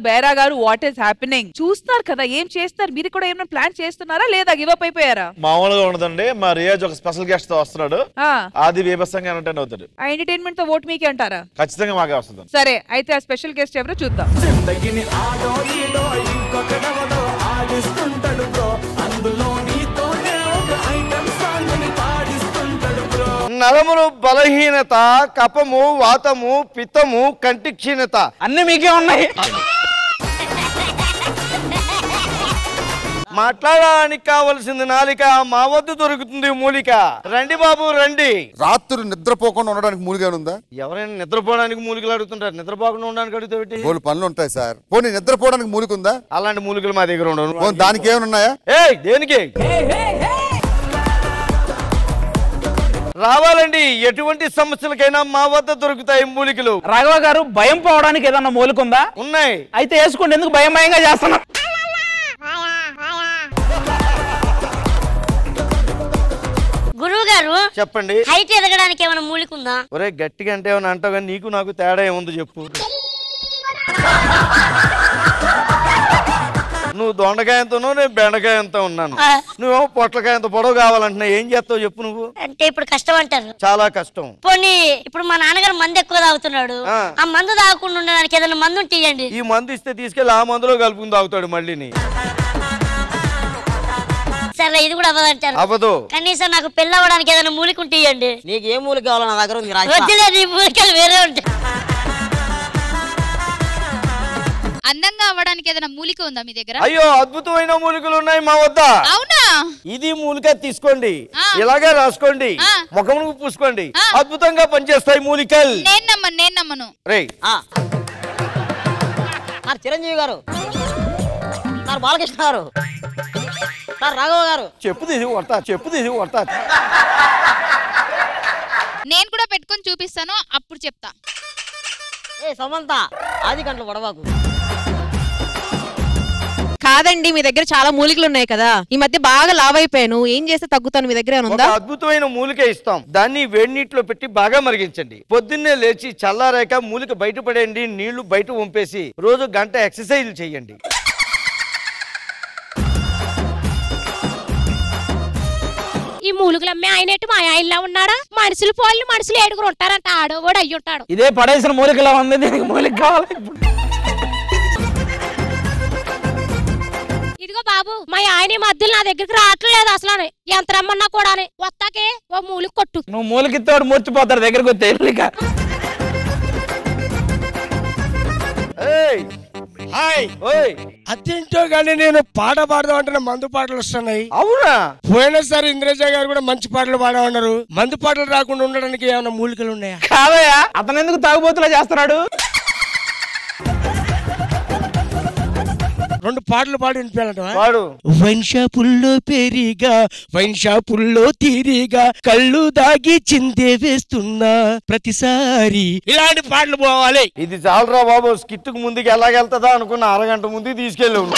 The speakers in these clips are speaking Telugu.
బేరా గారు వాట్ ఈస్ హ్యాపెనింగ్ చూస్తున్నారు కదా, ఏం చేస్తారు? మీరు కూడా ఏమైనా ప్లాన్ చేస్తున్నారా లేదా గివప్ అయిపోయారా? మామూలుగా ఉండదండి, మా రియాజ్ ఒక స్పెషల్ గెస్ట్ తో వస్తున్నాడు, అది బీభత్సంగా ఎంటర్టైన్ అవుతాడు. ఆ ఎంటర్టైన్మెంట్ తో ఓట్ మీకే అంటారా? ఖచ్చితంగా మాకే వస్తుంది. సరే అయితే ఆ స్పెషల్ గెస్ట్ ఎవరో చూద్దాం. నరములు బలహీనత, కపము, వాతము, పిత్తము, కంటి క్షీణత అన్ని మీకే ఉన్నాయి. మాట్లాడడానికి కావలసింది నాలిక, మా వద్ద దొరుకుతుంది మూలిక. రండి బాబు రండి. రాత్రులు నిద్రపోకుండా ఉండడానికి మూలిక ఉందా? ఎవరైనా నిద్రపోవడానికి మూలికలు అడుగుతుంటారు, నిద్రపోకుండా ఉండడానికి అడుగుతావు? బోలు పనులు ఉంటాయి సార్. పోనీ నిద్రపోవడానికి మూలిక ఉందా? అలాంటి మూలికలు మా దగ్గర ఉండవు. దానికి ఏమైనా ఉన్నాయా? దేనికి రావాలండి? ఎటువంటి సమస్యలకైనా మా వద్ద దొరుకుతాయి మూలికలు. రాఘవ గారు భయం పోవడానికి ఏదన్నా మూలిక ఉందా? ఉన్నాయి. అయితే వేసుకోండి, ఎందుకు భయం భయంగా చేస్తున్నా? గురువు గారు చెప్పండి. హైట్ ఎదగడానికి ఏమైనా మూలిక ఉందా? ఒరే గట్టిగా అంటే ఏమైనా అంటావు కానీ నీకు నాకు తేడా ఏముందో చెప్పు. నువ్వు దొండకాయంతోనో నేను బెండకాయంతో ఉన్నాను, నువ్వేమో పొట్లకాయంత పొడవు కావాలంటున్నా, ఏం చేస్తావు చెప్పు నువ్వు? అంటే ఇప్పుడు కష్టం అంటారు. చాలా కష్టం. పోనీ ఇప్పుడు మా నాన్నగారు మందు ఎక్కువ తాగుతున్నాడు, ఆ మందు తాగకుండా ఉండడానికి ఏదైనా మందు ఉంటే ఈ మందు ఇస్తే తీసుకెళ్ళి ఆ మందులో కలుపుకుని తాగుతాడు మళ్ళీ. సరే ఇది కూడా అవ్వదంటారు. అవ్వదు. కనీసం నాకు పెళ్ళి అవ్వడానికి ఏదైనా మూలిక ఉంటే ఇవ్వండి. నీకు ఏ మూలిక కావాలో నా దగ్గర ఉంది. వద్దులేదు, మూలికలు వేరే ఉంటాయి. అందంగా అవ్వడానికి ఏదైనా మూలిక ఉందా మీ దగ్గర? అయ్యో అద్భుతమైన మూలికలు ఉన్నాయి మా వద్ద. అవునా? ఇది మూలిక తీసుకోండి, ఇలాగే రాసుకోండి, ముఖమును పూసుకోండి, అద్భుతంగా పనిచేస్తాయి మూలికలు. నేను నమ్మను. రే చిరంజీవి గారు, సార్ బాలకృష్ణ గారు, సార్ రాఘవ గారు, చెప్పు తీసి కొడతా. నేను కూడా పెట్టుకొని చూపిస్తాను, అప్పుడు చెప్తా. సమంత ఆది కంట్లో పడవాకు. కాదండి, మీ దగ్గర చాలా మూలికలు ఉన్నాయి కదా, ఈ మధ్య బాగా లావ్ అయిపోయాను, ఏం చేస్తే తగ్గుతాను? మీ దగ్గర ఉందా? అద్భుతమైన మూలిక ఇస్తాం, దాన్ని వేడి నీటిలో పెట్టి బాగా మరిగించండి. పొద్దున్నే లేచి చల్లారాక మూలిక బయట పడేయండి, నీళ్లు బయట వంపేసి రోజు గంట ఎక్సర్సైజ్ చేయండి. ఈ మూలికలు అమ్మే ఆయన మా ఆయనలా ఉన్నాడా? మనుషులు పోలి మనుషులు 7 ఉంటారంట, ఆడోవాడు అయ్యి ఉంటాడు. ఇదే పడేసిన మూలికలా ఉంది, దీనికి మూలిక కావాలి. ఇదిగో బాబు, మా ఆయన మధ్యలో నా దగ్గరికి రావట్లేదు అసలు, ఎంత రమ్మన్నా కూడా వస్తాకే ఓ మూలిక కొట్టు. నువ్వు మూలికిత్తోడు మూర్చిపోతాడు దగ్గరకు వస్తే. అదేంటో గానీ నేను పాట పాడదాం అంటే మందు పాటలు వస్తున్నాయి. అవునా? పోయినసారి ఇంద్రజ గారు కూడా మంచి పాటలు పాడమన్నారు. మందు పాటలు రాకుండా ఉండడానికి ఏమైనా మూలికలు ఉన్నాయా? కాదయ్యా, అతను ఎందుకు తాగుబోతులా చేస్తున్నాడు? 2 పాటలు పాడి వినిపించాలంట. పాడు. వైన్ షాపుల్లో పెరిగా, వైన్ షాపుల్లో తీరిగా, కళ్ళు దాగి చిందే వేస్తున్నా ప్రతిసారి, ఇలాంటి పాటలు పోవాలి. ఇది చాలరా బాబు, స్కిట్ కు ముందుకు ఎలాగెళ్తుందా అనుకున్న అరగంట ముందుకు తీసుకెళ్ళావు.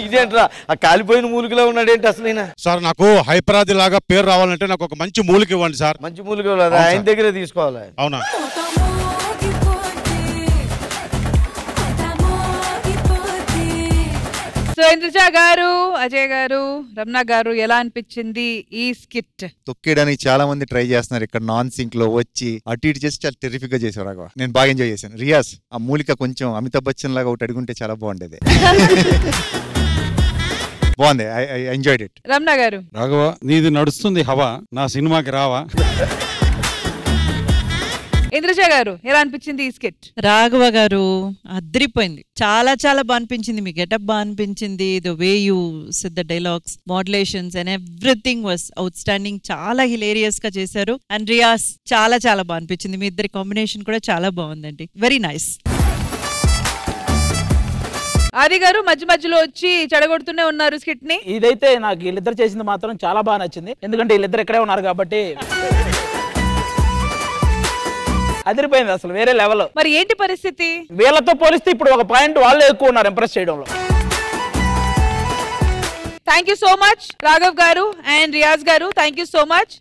ఇదేంట్రా ఆ కాలిపోయిన మూలికలో ఉన్నాడేంటి అసలు? సార్ నాకు హైపరాది లాగా పేరు రావాలంటే నాకు ఒక మంచి మూలిక ఇవ్వండి సార్. మంచి మూలిక ఆయన దగ్గరే తీసుకోవాలి. అవునా? సో ఇంద్రజ గారు, అజయ్ గారు, రమణ గారు, ఎలా అనిపించింది ఈ స్కిట్? తొక్కేయడానికి చాలా మంది ట్రై చేస్తున్నారు ఇక్కడ నాన్ సింక్ లో వచ్చి అటు ఇటు చేసి చాలా టెరిఫిక్ గా చేసేవారు. నేను బాగా ఎంజాయ్ చేశాను. రియాజ్ ఆ మూలిక కొంచెం అమితాబ్ బచ్చన్ లాగా ఒకటి అడుగుంటే చాలా బాగుండేది. బాగుంది, ఐ ఎంజాయ్డ్ ఇట్. రమణ గారు. రాఘవ, నీది నడుస్తుంది హవా, నా సినిమాకి రావా? ఇంద్రజ గారు, ఎలా అనిపించింది ఈ స్కిట్? రాఘవ గారు అద్రిపోయింది, చాలా చాలా బాగా అనిపించింది. మీ గెటప్ బాగా అనిపించింది. The way you said the dialogues, modulations and everything was out standing. చాలా హిలేరియస్ గా చేశారు. అండ్ రియాస్ చాలా చాలా బాగా అనిపించింది. మీ ఇద్దరి కాంబినేషన్ కూడా చాలా బాగుందండి. Very nice. ఆది గారు మధ్య మధ్యలో వచ్చి చెడగొడుతూనే ఉన్నారు స్కిట్ ని. ఇదైతే నాకు వీళ్ళిద్దరు చేసింది మాత్రం చాలా బాగా నచ్చింది, ఎందుకంటే వీళ్ళిద్దరు ఇక్కడే ఉన్నారు కాబట్టి అదిరిపోయింది అసలు, వేరే లెవెల్. మరి ఏంటి పరిస్థితి? వీళ్ళతో పోలిస్తే ఇప్పుడు ఒక పాయింట్ వాళ్ళే ఎక్కువ ఉన్నారు ఇంప్రెస్ చేయడంలో. Thank you so much Raghav గారు అండ్ రియాజ్ గారు, థ్యాంక్ యూ సో మచ్.